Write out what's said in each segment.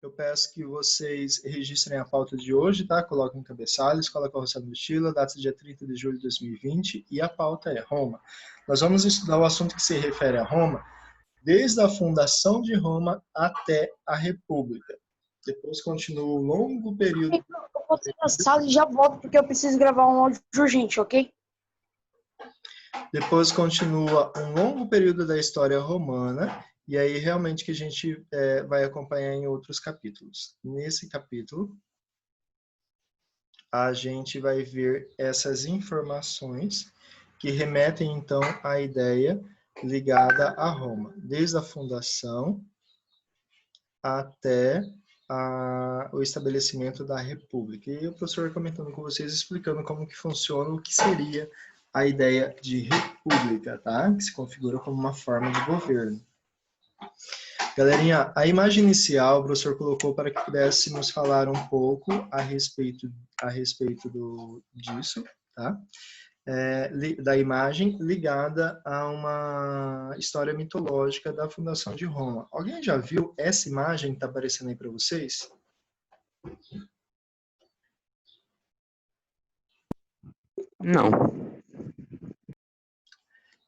Eu peço que vocês registrem a pauta de hoje, tá? Coloquem cabeçalho, Escola Carrossel no Mochila, data dia 30 de julho de 2020, e a pauta é Roma. Nós vamos estudar o assunto que se refere a Roma, desde a fundação de Roma até a República. Depois continua o longo período. Eu vou sair da sala e já volto, porque eu preciso gravar um áudio urgente, ok? Depois continua um longo período da história romana, e aí realmente que a gente vai acompanhar em outros capítulos. Nesse capítulo, a gente vai ver essas informações que remetem, então, à ideia ligada a Roma, desde a fundação até o estabelecimento da República. E o professor vai comentando com vocês, explicando como que funciona, o que seria a ideia de república, tá? Que se configura como uma forma de governo. Galerinha, a imagem inicial o professor colocou para que pudéssemos falar um pouco a respeito disso, tá? Da imagem ligada a uma história mitológica da fundação de Roma. Alguém já viu essa imagem que está aparecendo aí para vocês? Não.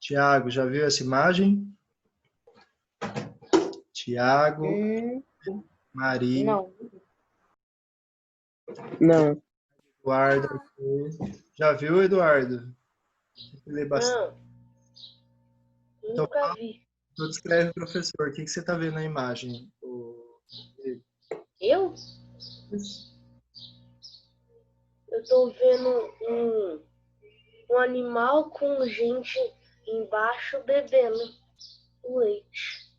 Tiago, já viu essa imagem? Tiago, Maria, Não. Não. Eduardo. Já viu, Eduardo? Não. Então, Nunca vi. então descreve, professor, o que você está vendo na imagem? Eu? Eu tô vendo um animal com gente embaixo bebendo leite.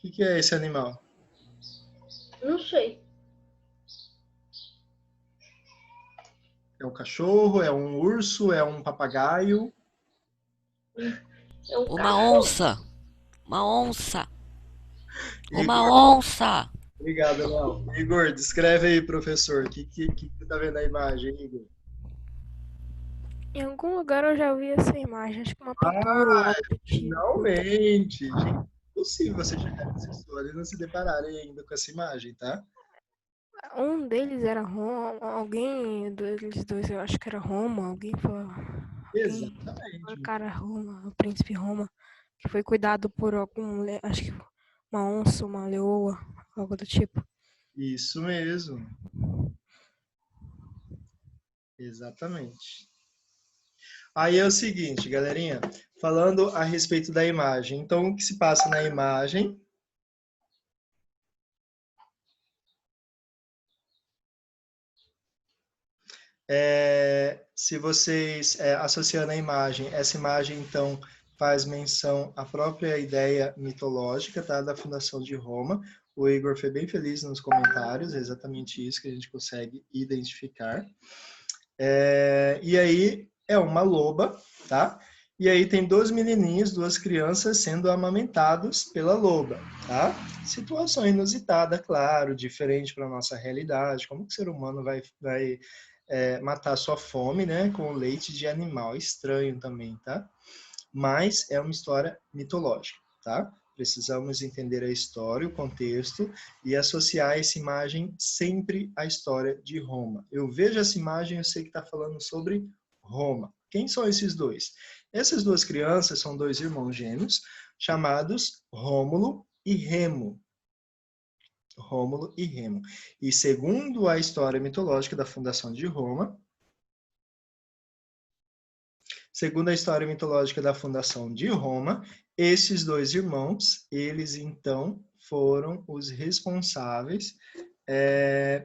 O que é esse animal? Não sei. É um cachorro? É um urso? É um papagaio? É um Uma cachorro. onça! Uma onça! Uma Igor, onça! obrigado, Léo. Igor, descreve aí, professor. O que você está vendo na imagem, Igor? Em algum lugar eu já vi essa imagem, acho que uma pintura ou algo do tipo. Finalmente! Gente, é possível você chegar nessa história e não se depararem ainda com essa imagem, tá? Um deles era Roma, alguém deles dois, eu acho que era Roma, alguém falou. Exatamente. O cara Roma, o príncipe Roma, que foi cuidado por acho que uma onça, uma leoa, algo do tipo. Isso mesmo. Exatamente. Aí é o seguinte, galerinha, falando a respeito da imagem. Então, o que se passa na imagem? Se vocês associando a imagem, essa imagem, então, faz menção à própria ideia mitológica, tá, da fundação de Roma. O Igor foi bem feliz nos comentários, é exatamente isso que a gente consegue identificar. E aí, é uma loba, tá? E aí tem dois menininhos, duas crianças sendo amamentados pela loba, tá? Situação inusitada, claro, diferente para a nossa realidade. Como que o ser humano vai matar sua fome, né? Com leite de animal. Estranho também, tá? Mas é uma história mitológica, tá? Precisamos entender a história, o contexto e associar essa imagem sempre à história de Roma. Eu vejo essa imagem, eu sei que está falando sobre Roma. Quem são esses dois? Essas duas crianças são dois irmãos gêmeos chamados Rômulo e Remo. Rômulo e Remo. E segundo a história mitológica da fundação de Roma, esses dois irmãos, eles então foram os responsáveis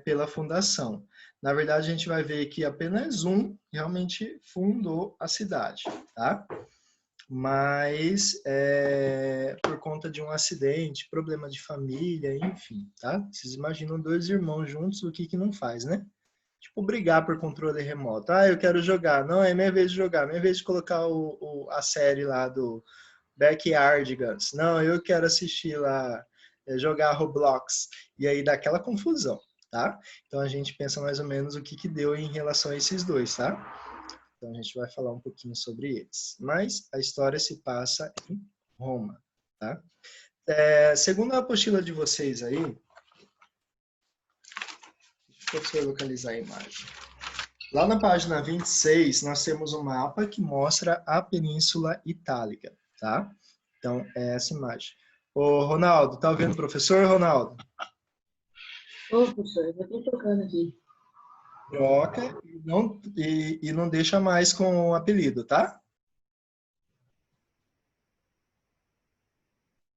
pela fundação. Na verdade, a gente vai ver que apenas um realmente fundou a cidade, tá? Mas por conta de um acidente, problema de família, enfim, tá? Vocês imaginam dois irmãos juntos, o que não faz, né? Tipo, brigar por controle remoto. Ah, eu quero jogar. Não, é minha vez de jogar. Minha vez de colocar a série lá do Backyardigans. Não, eu quero assistir lá, jogar Roblox. E aí dá aquela confusão, tá? Então a gente pensa mais ou menos o que deu em relação a esses dois, tá? Então a gente vai falar um pouquinho sobre eles. Mas a história se passa em Roma, tá? Segundo a apostila de vocês aí, deixa eu professor localizar a imagem. Lá na página 26, nós temos um mapa que mostra a Península Itálica, tá? Então, é essa imagem. Ô, Ronaldo, tá ouvindo o professor, Ronaldo? Ô, professor, eu tô tocando aqui. Troca e não deixa mais com o apelido, tá?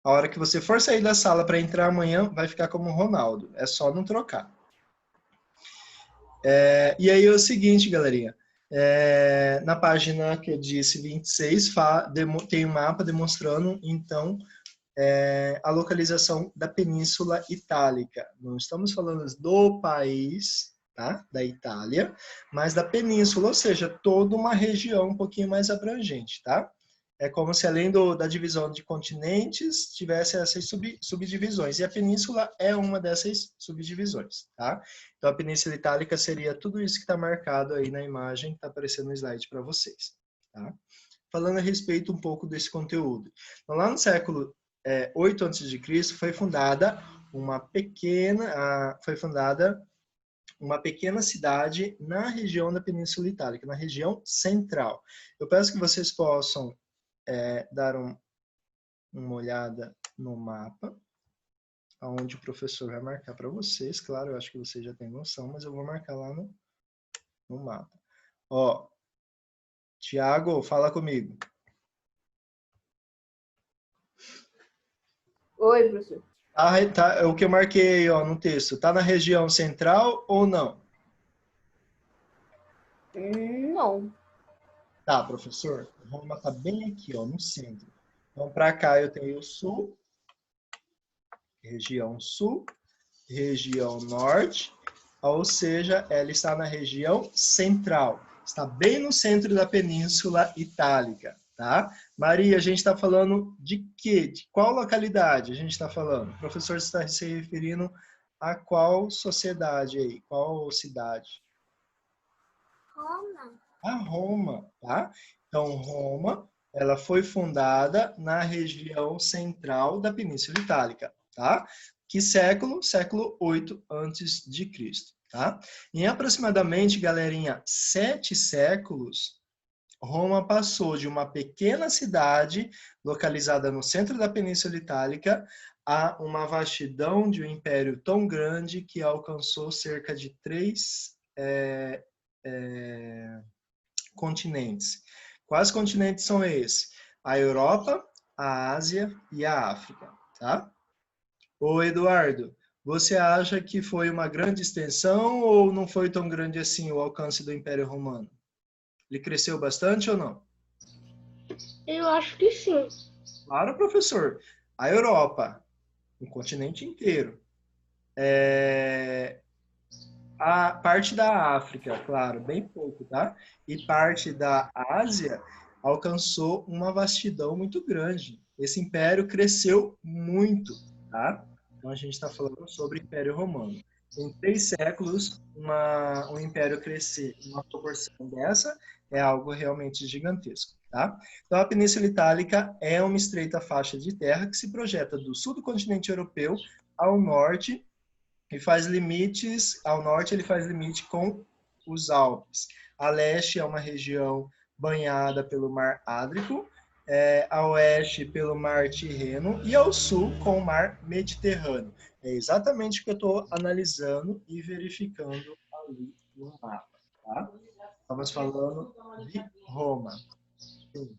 A hora que você for sair da sala para entrar amanhã, vai ficar como Ronaldo. É só não trocar. E aí é o seguinte, galerinha. Na página que eu disse, 26, tem um mapa demonstrando, então, a localização da Península Itálica. Não estamos falando do país, tá? Da Itália, mas da península, ou seja, toda uma região um pouquinho mais abrangente, tá? É como se além da divisão de continentes, tivesse essas subdivisões. E a península é uma dessas subdivisões, tá? Então, a Península Itálica seria tudo isso que está marcado aí na imagem que está aparecendo no slide para vocês, tá? Falando a respeito um pouco desse conteúdo. Então, lá no século 8 a.C., foi fundada uma pequena cidade na região da Península Itálica, na região central. Eu peço que vocês possam dar uma olhada no mapa, onde o professor vai marcar para vocês. Claro, eu acho que vocês já têm noção, mas eu vou marcar lá no mapa. Ó, Tiago, fala comigo. Oi, professor. Tá, o que eu marquei ó, no texto, tá na região central ou não? Não. Tá, professor. Roma tá bem aqui, ó, no centro. Então, para cá eu tenho o sul, região norte, ou seja, ela está na região central. Está bem no centro da Península Itálica, tá? Maria, a gente está falando de quê? De qual localidade a gente está falando? O professor está se referindo a qual sociedade aí? Qual cidade? Roma. A Roma, tá? Então, Roma, ela foi fundada na região central da Península Itálica, tá? Que século? Século 8 antes de Cristo, tá? Em aproximadamente, galerinha, 7 séculos, Roma passou de uma pequena cidade localizada no centro da Península Itálica a uma vastidão de um império tão grande que alcançou cerca de 3 continentes. Quais continentes são esses? A Europa, a Ásia e a África, tá? Ô Eduardo, você acha que foi uma grande extensão ou não foi tão grande assim o alcance do Império Romano? Ele cresceu bastante ou não? Eu acho que sim. Claro, professor. A Europa, um continente inteiro. A parte da África, claro, bem pouco, tá? E parte da Ásia alcançou uma vastidão muito grande. Esse império cresceu muito, tá? Então a gente está falando sobre o Império Romano. Em 3 séculos, um império crescer em uma proporção dessa é algo realmente gigantesco, tá? Então a Península Itálica é uma estreita faixa de terra que se projeta do sul do continente europeu ao norte e faz limites, ao norte ele faz limite com os Alpes. A leste é uma região banhada pelo Mar Adriatic, a oeste pelo Mar Tirreno e ao sul com o Mar Mediterrâneo. É exatamente o que eu estou analisando e verificando ali no mapa. Tá? Estamos falando de Roma. Sim.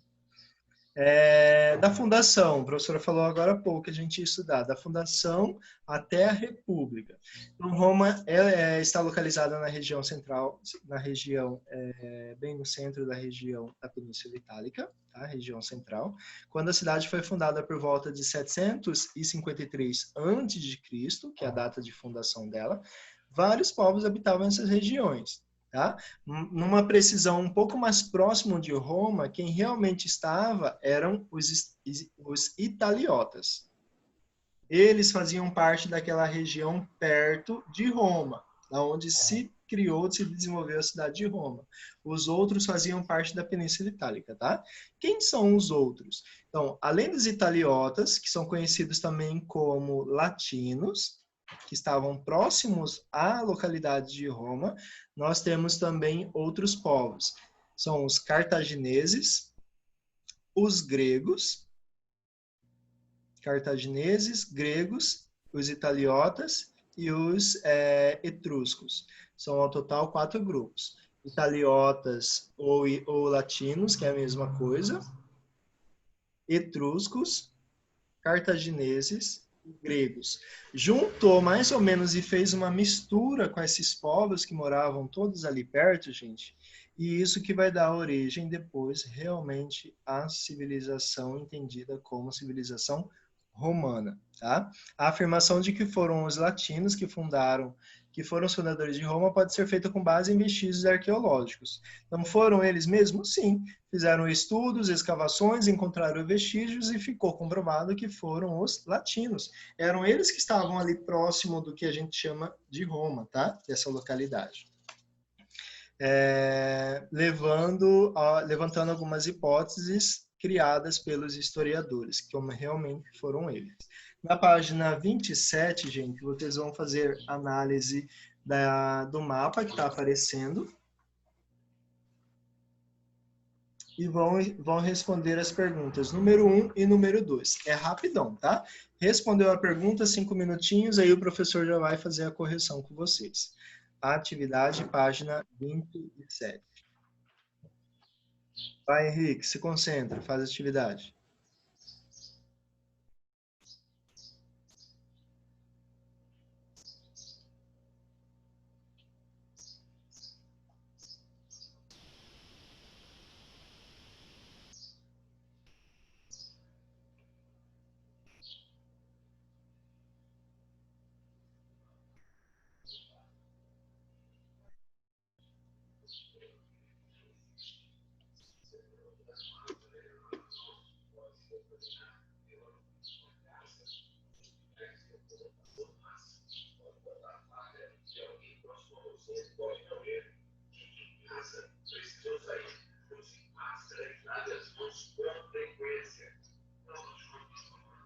Da fundação, a professora falou agora há pouco que a gente ia estudar, da fundação até a República. Então, Roma está localizada na região central, bem no centro da região da Península Itálica, tá? Região central. Quando a cidade foi fundada por volta de 753 a.C., que é a data de fundação dela, vários povos habitavam essas regiões. Tá? Numa precisão um pouco mais próximo de Roma, quem realmente estava eram os italiotas. Eles faziam parte daquela região perto de Roma, onde se criou, se desenvolveu a cidade de Roma. Os outros faziam parte da Península Itálica, tá? Quem são os outros? Então, além dos italiotas, que são conhecidos também como latinos, que estavam próximos à localidade de Roma, nós temos também outros povos. São os cartagineses, os gregos, os italiotas e os etruscos. São ao total 4 grupos. Italiotas ou latinos, que é a mesma coisa, etruscos, cartagineses e gregos. Juntou mais ou menos e fez uma mistura com esses povos que moravam todos ali perto, gente, e isso que vai dar origem depois realmente à civilização entendida como civilização romana, tá? A afirmação de que foram os latinos que foram os fundadores de Roma pode ser feita com base em vestígios arqueológicos. Então, foram eles mesmos? Sim. Fizeram estudos, escavações, encontraram vestígios e ficou comprovado que foram os latinos. Eram eles que estavam ali próximo do que a gente chama de Roma, tá? Dessa localidade. Levantando algumas hipóteses criadas pelos historiadores, que realmente foram eles. Na página 27, gente, vocês vão fazer análise do mapa que está aparecendo e vão responder as perguntas número 1 e número 2. É rapidão, tá? Respondeu a pergunta, 5 minutinhos, aí o professor já vai fazer a correção com vocês. Atividade, página 27. Vai, Henrique, se concentra, faz a atividade.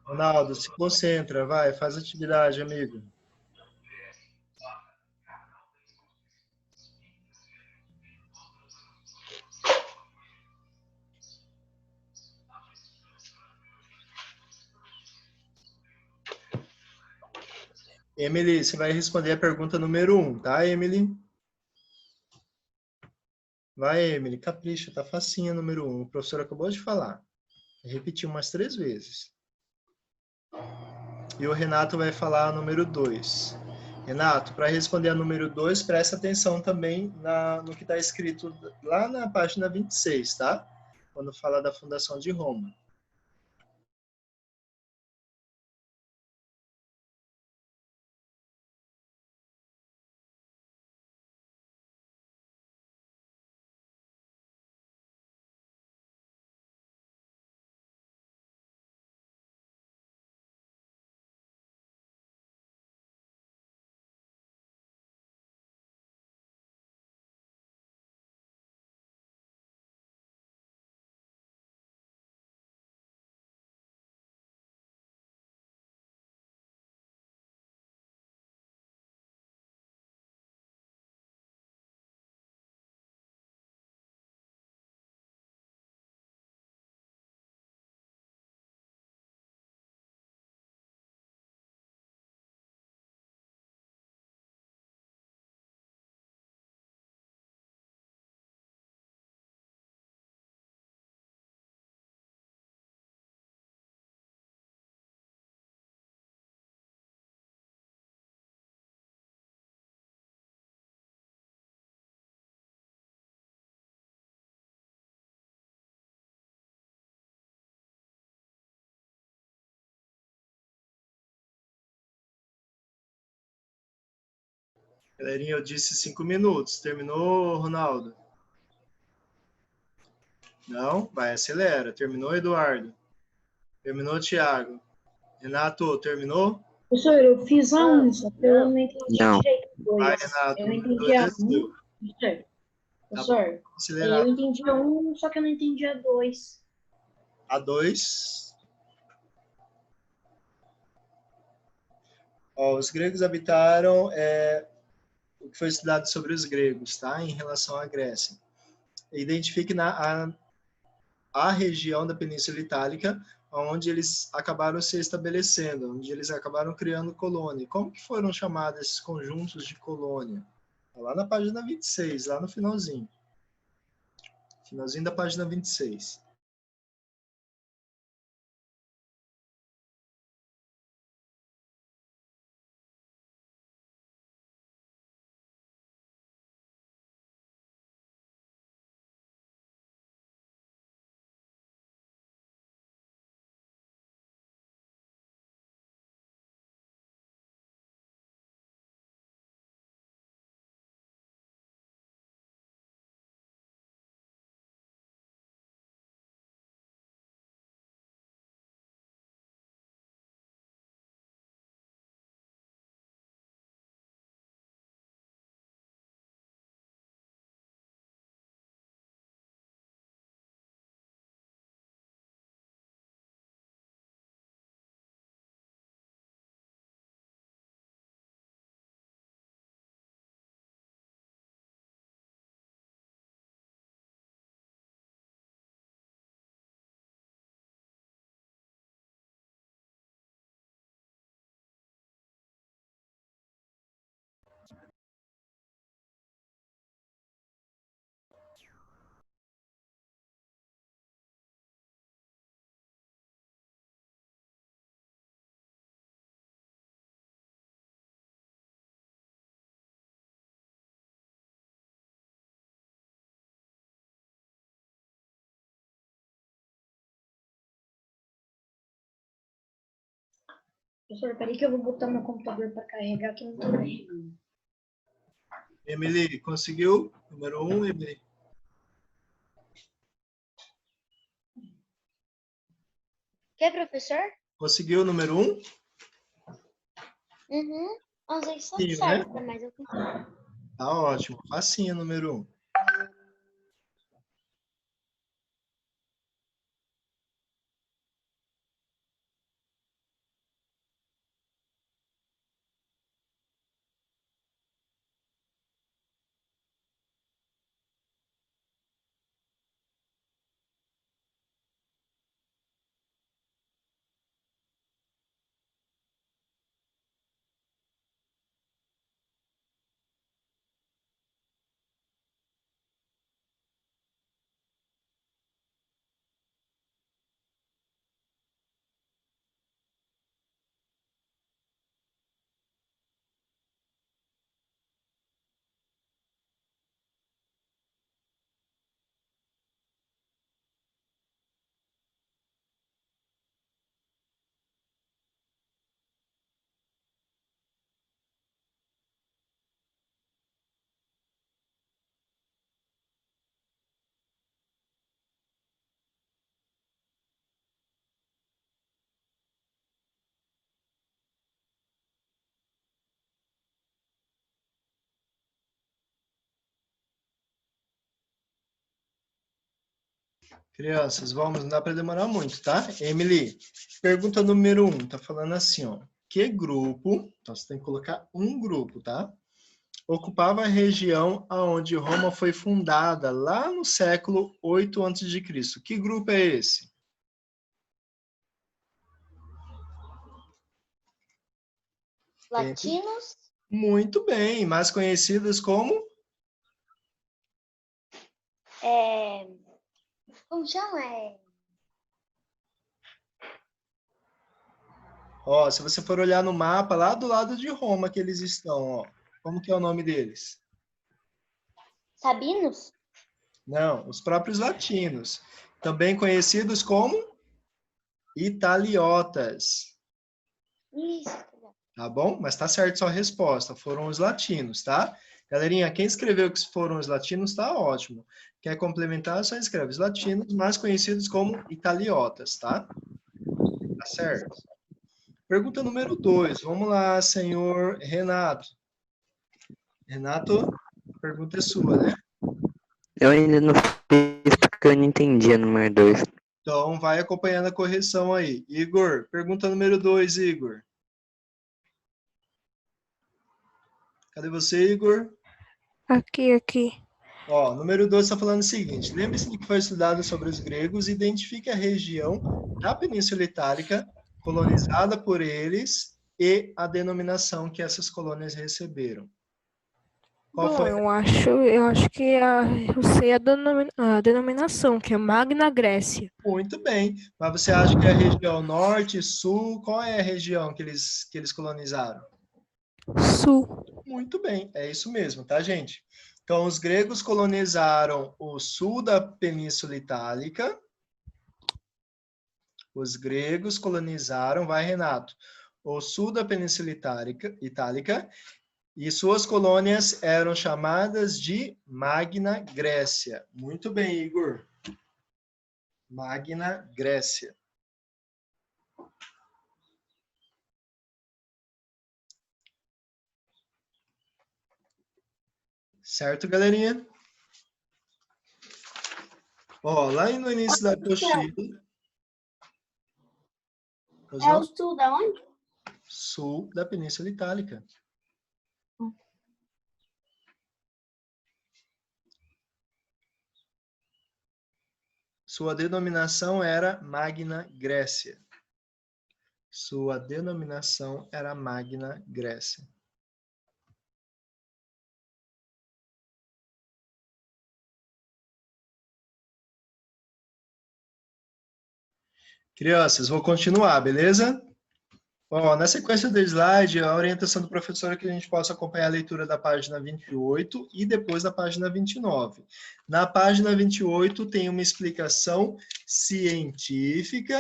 Ronaldo, se concentra, vai, faz a atividade, amigo. Emily, você vai responder a pergunta número 1, tá, Emily? Vai, Emily, capricha, tá facinha número 1. O professor acabou de falar. Repetiu umas 3 vezes. E o Renato vai falar a número 2. Renato, para responder a número 2, presta atenção também no que está escrito lá na página 26, tá? Quando fala da fundação de Roma. Galerinha, eu disse 5 minutos. Terminou, Ronaldo? Não? Vai, acelera. Terminou, Eduardo? Terminou, Thiago? Renato, terminou? Professor, eu fiz a 1, só que eu não entendi Não. direito. Vai, dois. Renato. Eu não Número entendi a 2 é seu. Professor, Tá bom, professor, acelerar. eu entendi a 1, só que eu não entendi a 2. A 2. Ó, os gregos habitaram o que foi estudado sobre os gregos, tá? Em relação à Grécia. Identifique a região da Península Itálica onde eles acabaram se estabelecendo, onde eles acabaram criando colônia. Como que foram chamados esses conjuntos de colônia? Lá na página 26, lá no finalzinho. Finalzinho da página 26. Professor, peraí que eu vou botar meu computador para carregar, que não tá carregando. Emily, conseguiu? Número 1, Emily. Que, professor? Conseguiu o número 1? Uhum. Às vezes só Sim, né? certo, mas eu consigo. Tá ótimo. Facinho, número 1. Crianças, vamos, não dá para demorar muito, tá? Emily, pergunta número 1, tá falando assim, ó. Que grupo, então você tem que colocar um grupo, tá? Ocupava a região aonde Roma foi fundada, lá no século 8 a.C. Que grupo é esse? Latinos? Muito bem, mais conhecidos como? Como chama? Ó, se você for olhar no mapa, lá do lado de Roma que eles estão, ó. Como que é o nome deles? Sabinos? Não, os próprios latinos, também conhecidos como italiotas, Isso. tá bom? Mas tá certo sua resposta, foram os latinos, tá? Galerinha, quem escreveu que foram os latinos, tá ótimo. Quer complementar, só escreve os latinos, mais conhecidos como italiotas, tá? Tá certo. Pergunta número 2, vamos lá, senhor Renato. Renato, a pergunta é sua, né? Eu ainda não fiz porque eu não entendi a número 2. Então, vai acompanhando a correção aí. Igor, pergunta número 2, Igor. Cadê você, Igor? Aqui. Ó, número 2 está falando o seguinte: lembre-se de que foi estudado sobre os gregos e identifique a região da Península Itálica colonizada por eles e a denominação que essas colônias receberam. Qual Bom, foi? eu acho que eu sei a denominação, que é Magna Grécia. Muito bem. Mas você acha que é a região norte, sul? Qual é a região que eles colonizaram? Sul. Muito bem, é isso mesmo, tá, gente? Então, os gregos colonizaram o sul da Península Itálica. Os gregos colonizaram, vai, Renato, o sul da Península Itálica, e suas colônias eram chamadas de Magna Grécia. Muito bem, Igor. Magna Grécia. Certo, galerinha? Ó, lá no início da apostila... É o sul da onde? Sul da Península Itálica. Sua denominação era Magna Grécia. Sua denominação era Magna Grécia. Crianças, vou continuar, beleza? Ó, na sequência do slide, a orientação do professor é que a gente possa acompanhar a leitura da página 28 e depois da página 29. Na página 28 tem uma explicação científica,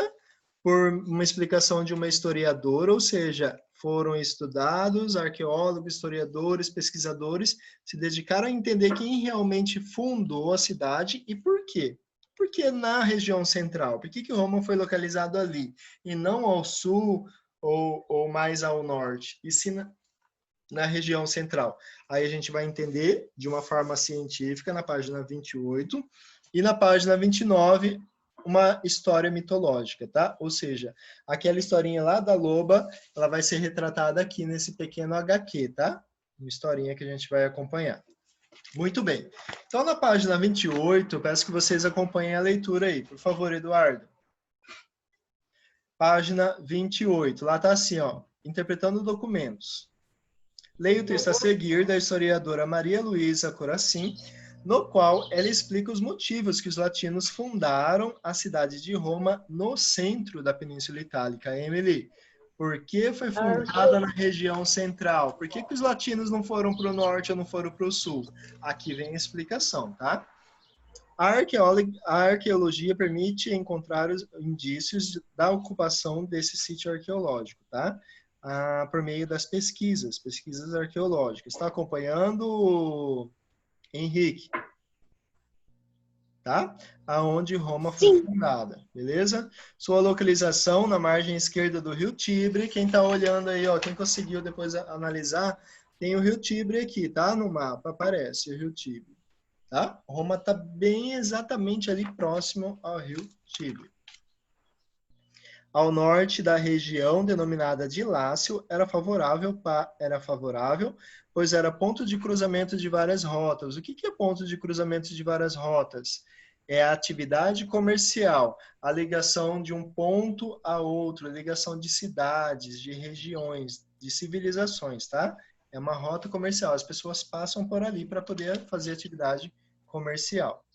por uma explicação de uma historiadora, ou seja, foram estudados, arqueólogos, historiadores, pesquisadores, se dedicaram a entender quem realmente fundou a cidade e por quê. Por que na região central? Por que Roma foi localizado ali e não ao sul ou mais ao norte? E sim na região central. Aí a gente vai entender de uma forma científica na página 28 e na página 29 uma história mitológica, tá? Ou seja, aquela historinha lá da loba, ela vai ser retratada aqui nesse pequeno HQ, tá? Uma historinha que a gente vai acompanhar. Muito bem. Então, na página 28, eu peço que vocês acompanhem a leitura aí. Por favor, Eduardo. Página 28. Lá está assim, ó. Interpretando documentos. Leia o texto a seguir da historiadora Maria Luísa Coracin, no qual ela explica os motivos que os latinos fundaram a cidade de Roma no centro da Península Itálica. Emily, por que foi fundada na região central? Por que os latinos não foram para o norte ou não foram para o sul? Aqui vem a explicação, tá? A arqueologia permite encontrar os indícios da ocupação desse sítio arqueológico, tá? Por meio das pesquisas arqueológicas. Está acompanhando, Henrique? Tá? Aonde Roma foi fundada, beleza? Sua localização na margem esquerda do Rio Tibre. Quem está olhando aí, ó, quem conseguiu depois analisar, tem o Rio Tibre aqui, tá? No mapa aparece o Rio Tibre, tá? Roma está bem exatamente ali próximo ao Rio Tibre. Ao norte da região denominada de Lácio era favorável, pois era ponto de cruzamento de várias rotas. O que é ponto de cruzamento de várias rotas? É a atividade comercial, a ligação de um ponto a outro, a ligação de cidades, de regiões, de civilizações, tá? É uma rota comercial, as pessoas passam por ali para poder fazer atividade comercial.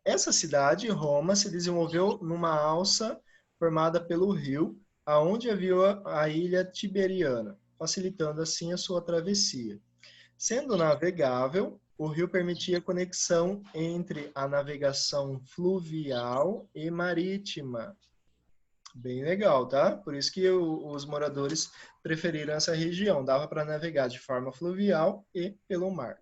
Essa cidade, Roma, se desenvolveu numa alça formada pelo rio, aonde havia a ilha Tiberiana, facilitando assim a sua travessia. Sendo navegável, o rio permitia conexão entre a navegação fluvial e marítima. Bem legal, tá? Por isso que os moradores preferiram essa região. Dava para navegar de forma fluvial e pelo mar.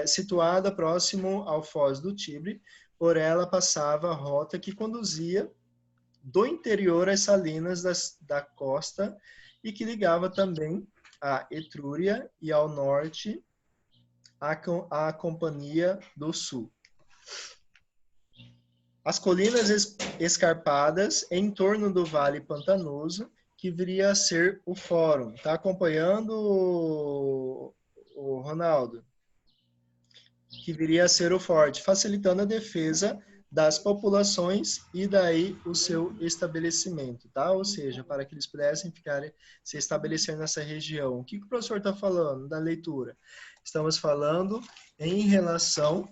Situada próximo ao Foz do Tibre, por ela passava a rota que conduzia do interior às salinas da costa e que ligava também a Etrúria e ao norte a Companhia do Sul. As colinas escarpadas em torno do Vale Pantanoso, que viria a ser o Fórum. Tá acompanhando, o Ronaldo? Que viria a ser o forte, facilitando a defesa das populações e daí o seu estabelecimento, tá? Ou seja, para que eles pudessem se estabelecer nessa região. O que o professor está falando da leitura? Estamos falando em relação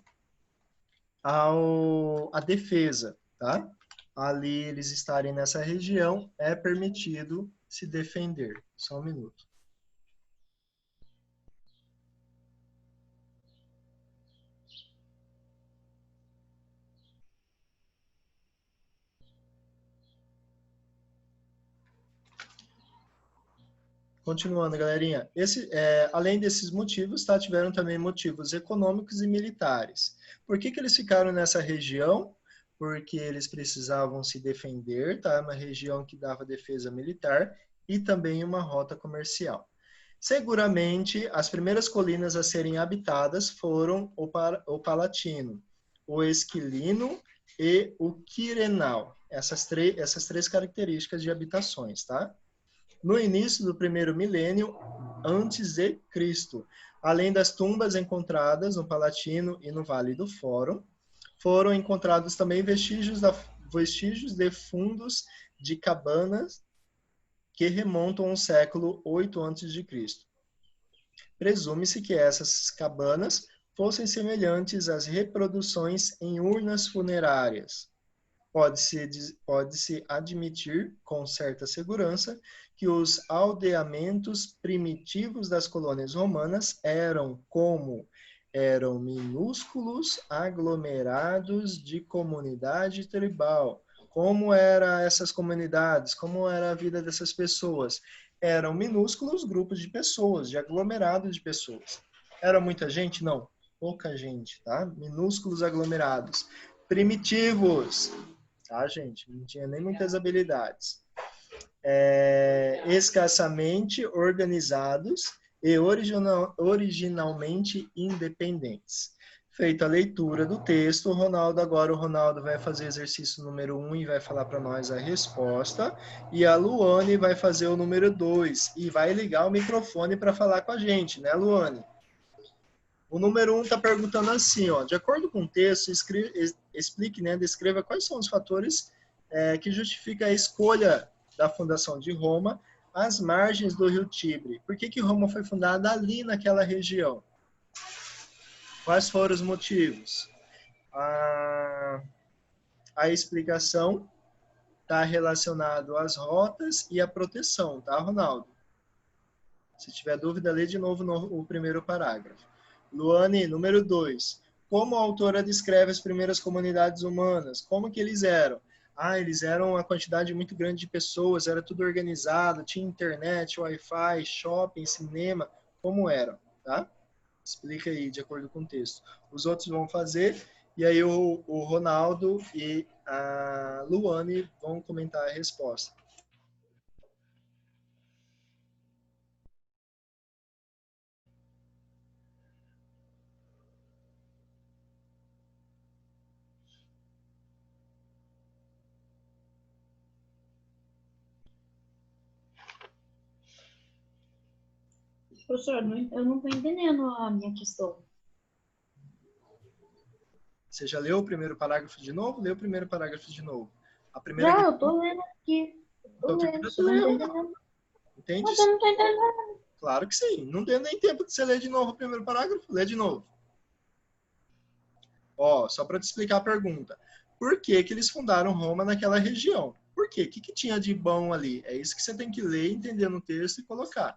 à defesa, tá? Ali eles estarem nessa região, é permitido se defender. Só um minuto. Continuando, galerinha. Além desses motivos, tá, tiveram também motivos econômicos e militares. Por que eles ficaram nessa região? Porque eles precisavam se defender, tá? Uma região que dava defesa militar e também uma rota comercial. Seguramente, as primeiras colinas a serem habitadas foram o Palatino, o Esquilino e o Quirenal. Essas três características de habitações, tá? No início do primeiro milênio antes de Cristo. Além das tumbas encontradas no Palatino e no Vale do Fórum, foram encontrados também vestígios de fundos de cabanas que remontam ao século 8 a.C. Presume-se que essas cabanas fossem semelhantes às reproduções em urnas funerárias. Pode-se admitir com certa segurança que os aldeamentos primitivos das colônias romanas eram minúsculos aglomerados de comunidade tribal. Como eram essas comunidades? Como era a vida dessas pessoas? Eram minúsculos grupos de pessoas, de aglomerados de pessoas. Era muita gente? Não. Pouca gente, tá? Minúsculos aglomerados. Primitivos, tá, gente? Não tinha nem muitas habilidades. Escassamente organizados e originalmente independentes. Feita a leitura do texto, o Ronaldo vai fazer exercício número 1 e vai falar para nós a resposta, e a Luane vai fazer o número 2 e vai ligar o microfone para falar com a gente, né, Luane? O número 1 está perguntando assim, ó, de acordo com o texto, explique, né, descreva quais são os fatores que justificam a escolha da fundação de Roma às margens do rio Tibre. Por que Roma foi fundada ali naquela região? Quais foram os motivos? A explicação está relacionada às rotas e à proteção, tá, Ronaldo? Se tiver dúvida, lê de novo o primeiro parágrafo. Luane, número 2. Como a autora descreve as primeiras comunidades humanas? Como que eles eram? Eles eram uma quantidade muito grande de pessoas, era tudo organizado, tinha internet, Wi-Fi, shopping, cinema, como eram, tá? Explica aí, de acordo com o texto. Os outros vão fazer, e aí o Ronaldo e a Luane vão comentar a resposta. Professor, eu não estou entendendo a minha questão. Você já leu o primeiro parágrafo de novo? Lê o primeiro parágrafo de novo. A primeira Já, eu estou lendo aqui. Então, entende? Mas eu não estou entendendo. Claro que sim. Não deu nem tempo de você ler de novo o primeiro parágrafo. Lê de novo. Ó, só para te explicar a pergunta. Por que eles fundaram Roma naquela região? Por quê? O que tinha de bom ali? É isso que você tem que ler, entender no texto e colocar.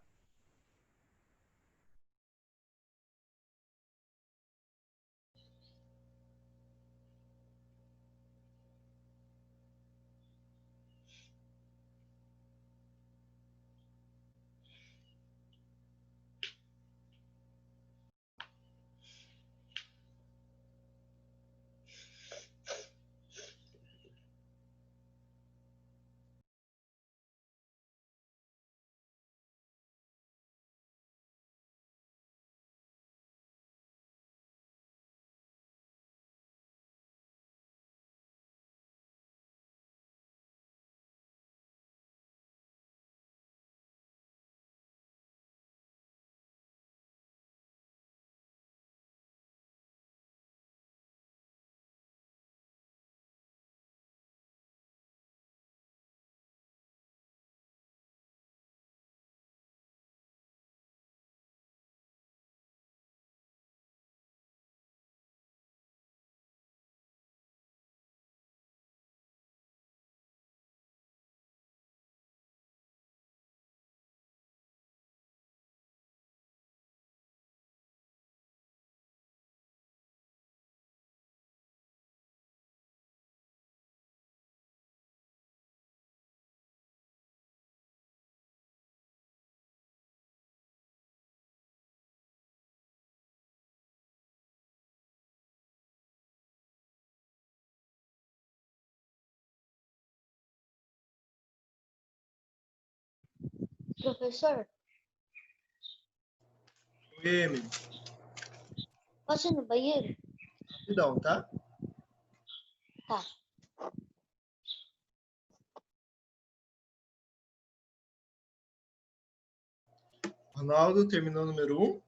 Professor, Oi, Emily. posso ir no banheiro? Rapidão, tá? Tá. Ronaldo, terminou o número 1?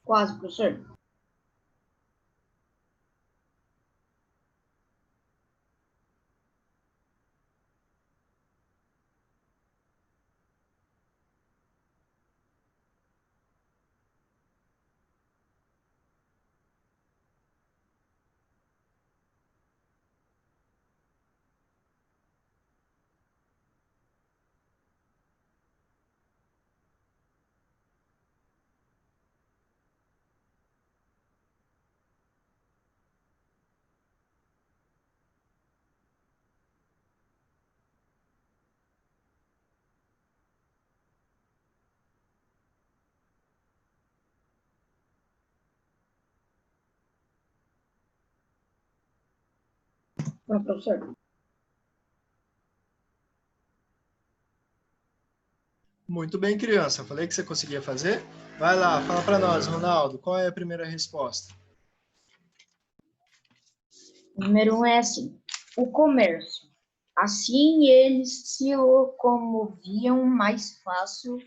Quase, professor. Pronto, professor. Muito bem, criança. Falei que você conseguia fazer? Vai lá, fala para nós, Ronaldo, qual é a primeira resposta? O número 1 é assim. O comércio. Assim eles se locomoviam mais fácil